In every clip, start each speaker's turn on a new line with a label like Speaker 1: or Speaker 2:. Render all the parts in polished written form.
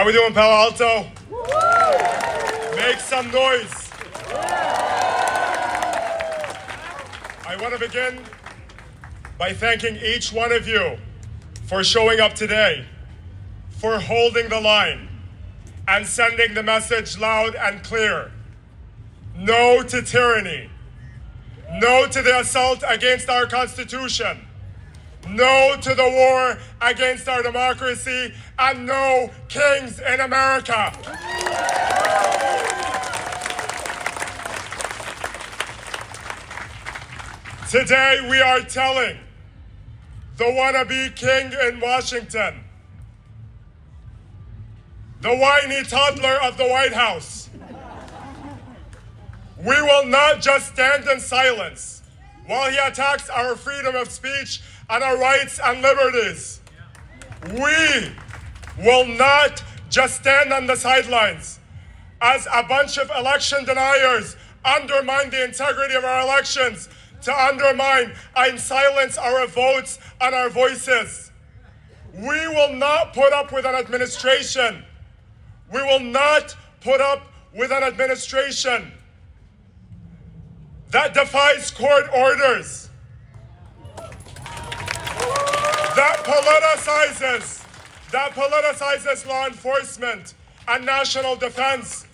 Speaker 1: How we doing, Palo Alto? Make some noise. I want to begin by thanking each one of you for showing up today, for holding the line, and sending the message loud and clear. No to tyranny. No to the assault against our Constitution. No to the war against our democracy, and no kings in America. Today we are telling the wannabe king in Washington, the whiny toddler of the White House, we will not just stand in silence while he attacks our freedom of speech and our rights and liberties. We will not just stand on the sidelines as a bunch of election deniers undermine the integrity of our elections, to undermine and silence our votes and our voices. We will not put up with an administration. We will not put up with an administration that defies court orders, that politicizes law enforcement and national defense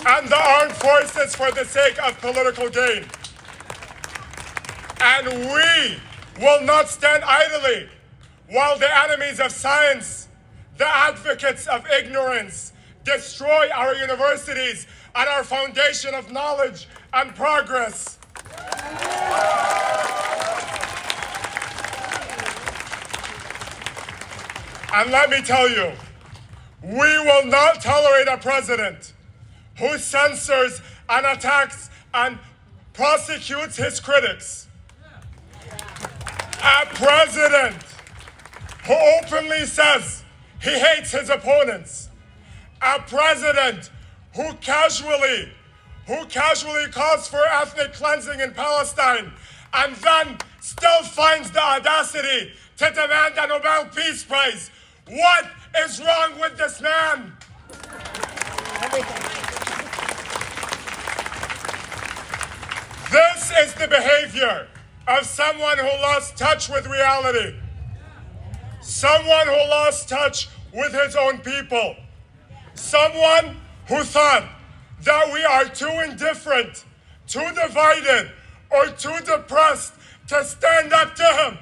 Speaker 1: and the armed forces for the sake of political gain. And we will not stand idly while the enemies of science, the advocates of ignorance, destroy our universities and our foundation of knowledge and progress. And let me tell you, we will not tolerate a president who censors and attacks and prosecutes his critics. A president who openly says he hates his opponents. A president who casually calls for ethnic cleansing in Palestine and then still finds the audacity to demand a Nobel Peace Prize. What is wrong with this man? This is the behavior of someone who lost touch with reality. Someone who lost touch with his own people. Someone who thought that we are too indifferent, too divided, or too depressed to stand up to him.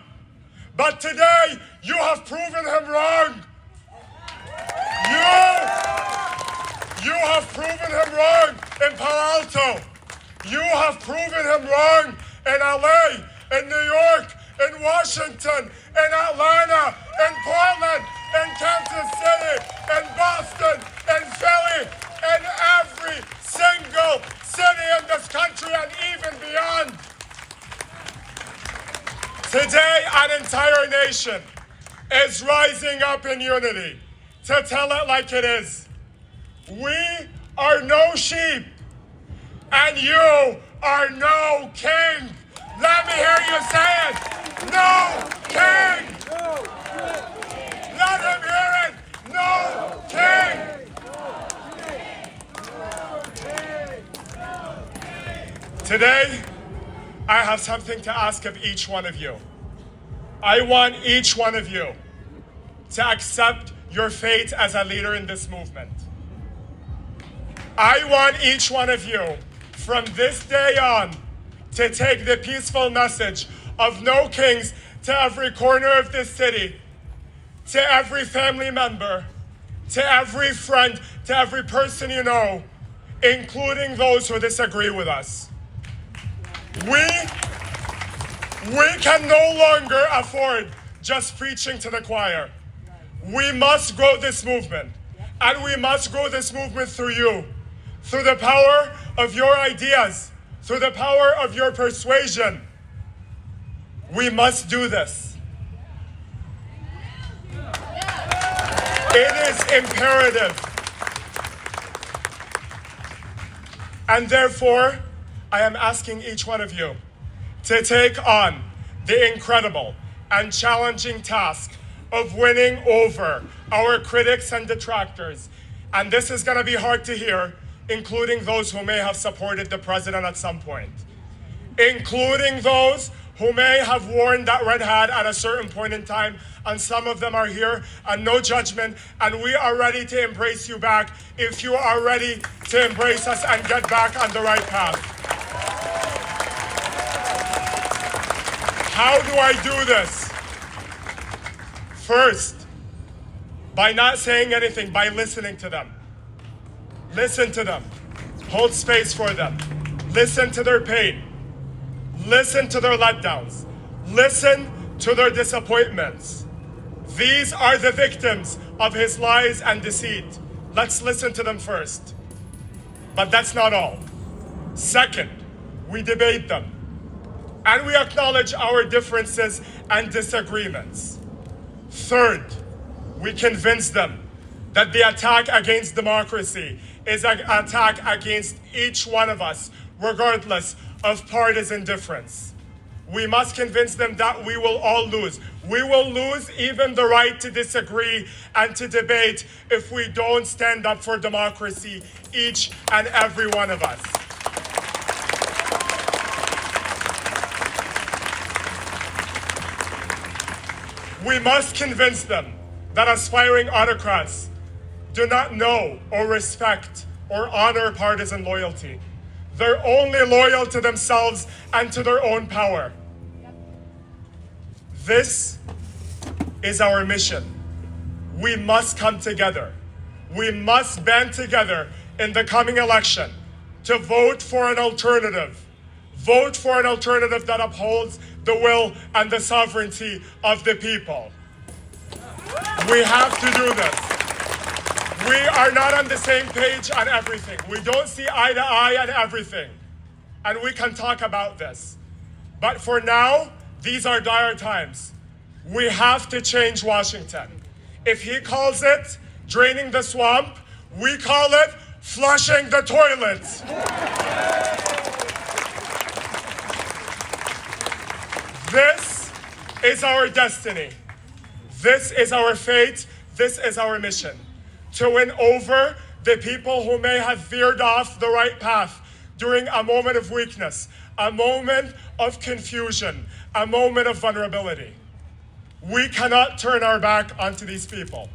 Speaker 1: But today, you have proven him wrong. You have proven him wrong in Palo Alto. You have proven him wrong in LA, in New York, in Washington, in Atlanta, in Portland, in Kansas City, in Boston, in Philly, in every single city in this country and even beyond. Today, an entire nation is rising up in unity to tell it like it is. We are no sheep, and you are no king. Let me hear you say it. No king. Let him hear it. No king. Today, I have something to ask of each one of you. I want each one of you to accept your fate as a leader in this movement. I want each one of you, from this day on, to take the peaceful message of no kings to every corner of this city, to every family member, to every friend, to every person you know, including those who disagree with us. We can no longer afford just preaching to the choir. We must grow this movement, and we must grow this movement through you, through the power of your ideas, through the power of your persuasion. We must do this. It is imperative. And therefore, I am asking each one of you to take on the incredible and challenging task of winning over our critics and detractors. And this is going to be hard to hear, including those who may have supported the president at some point, including those who may have worn that red hat at a certain point in time, and some of them are here, and no judgment, and we are ready to embrace you back if you are ready to embrace us and get back on the right path. How do I do this? First, by not saying anything, by listening to them. Listen to them. Hold space for them. Listen to their pain. Listen to their letdowns. Listen to their disappointments. These are the victims of his lies and deceit. Let's listen to them first. But that's not all. Second, we debate them. And we acknowledge our differences and disagreements. Third, we convince them that the attack against democracy is an attack against each one of us, regardless of partisan difference. We must convince them that we will all lose. We will lose even the right to disagree and to debate if we don't stand up for democracy, each and every one of us. We must convince them that aspiring autocrats do not know or respect or honor partisan loyalty. They're only loyal to themselves and to their own power. This is our mission. We must come together. We must band together in the coming election to vote for an alternative. Vote for an alternative that upholds the will and the sovereignty of the people. We have to do this. We are not on the same page on everything. We don't see eye to eye on everything. And we can talk about this. But for now, these are dire times. We have to change Washington. If he calls it draining the swamp, we call it flushing the toilet. This is our destiny. This is our fate. This is our mission. To win over the people who may have veered off the right path during a moment of weakness, a moment of confusion, a moment of vulnerability. We cannot turn our back onto these people.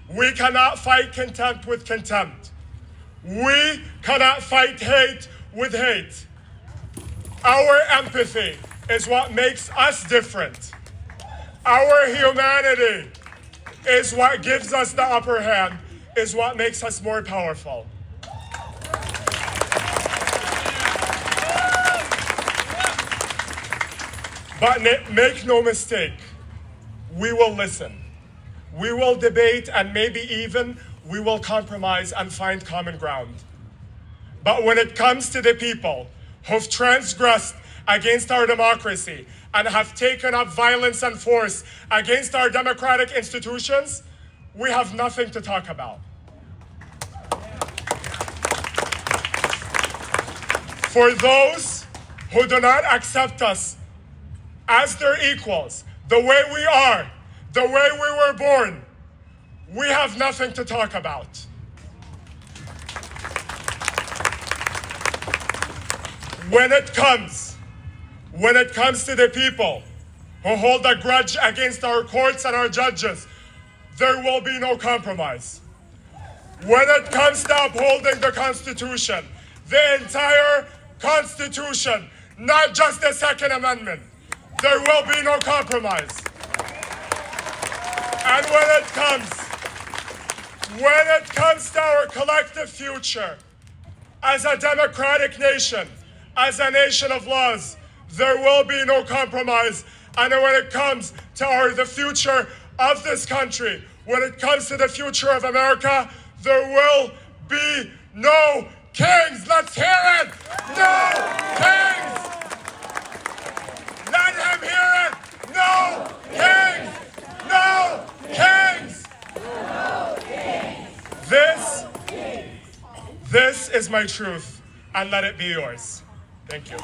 Speaker 1: We cannot fight contempt with contempt. We cannot fight hate with hate. Our empathy is what makes us different. Our humanity is what gives us the upper hand, is what makes us more powerful. But make no mistake, we will listen. We will debate, and maybe even we will compromise and find common ground. But when it comes to the people who've transgressed against our democracy and have taken up violence and force against our democratic institutions, we have nothing to talk about. For those who do not accept us as their equals, the way we are, the way we were born, we have nothing to talk about. When it comes to the people who hold a grudge against our courts and our judges, there will be no compromise. When it comes to upholding the Constitution, the entire Constitution, not just the Second Amendment, there will be no compromise. And when it comes to our collective future, as a democratic nation, as a nation of laws, there will be no compromise. And when it comes to the future of this country, when it comes to the future of America, there will be no kings. Let's hear it! No kings! Let him hear it! No kings! No kings! No kings! This is my truth, and let it be yours. Thank you.